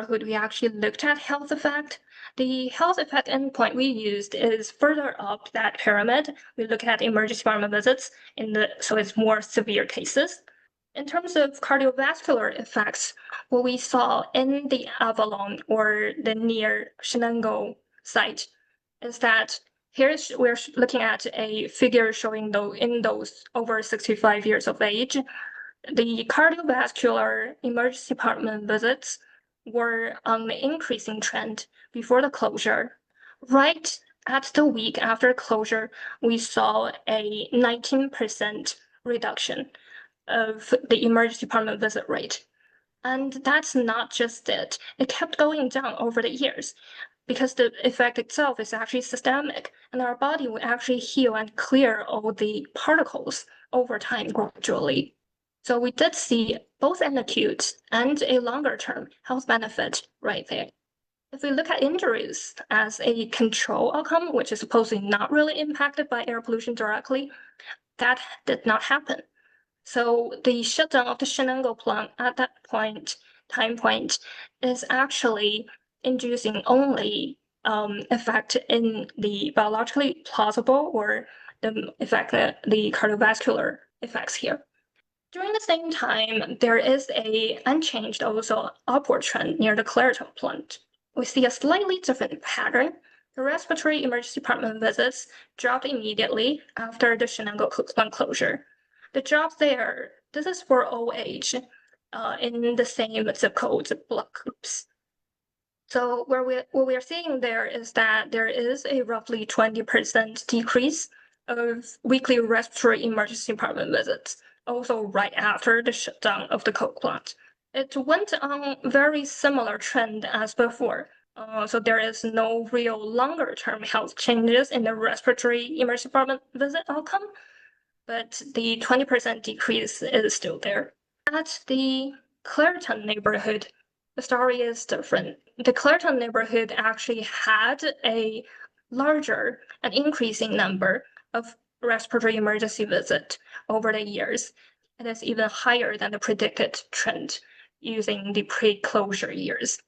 we actually looked at health effect. The health effect endpoint we used is further up that pyramid. We look at emergency department visits so it's more severe cases. In terms of cardiovascular effects, what we saw in the Avalon or the near Shenango site is that we're looking at a figure showing in those over 65 years of age, the cardiovascular emergency department visits were on the increasing trend before the closure. Right at the week after closure, we saw a 19% reduction of the emergency department visit rate. And that's not just it. It kept going down over the years because the effect itself is actually systemic, and our body will actually heal and clear all the particles over time gradually. So we did see both an acute and a longer term health benefit right there. If we look at injuries as a control outcome, which is supposedly not really impacted by air pollution directly, that did not happen. So the shutdown of the Shenango plant at that time point, is actually inducing only effect in the biologically plausible or the cardiovascular effects here. During the same time, there is a unchanged also upward trend near the Clairton plant. We see a slightly different pattern. The respiratory emergency department visits dropped immediately after the Shenango Coke plant closure. The drop there, this is for OH in the same zip code block groups. So what we are seeing there is that there is a roughly 20% decrease of weekly respiratory emergency department visits, also right after the shutdown of the coke plant. It went on very similar trend as before. So there is no real longer-term health changes in the respiratory emergency department visit outcome, but the 20% decrease is still there. At the Clairton neighborhood, the story is different. The Clairton neighborhood actually had a larger and increasing number of respiratory emergency visits over the years. It is even higher than the predicted trend using the pre-closure years.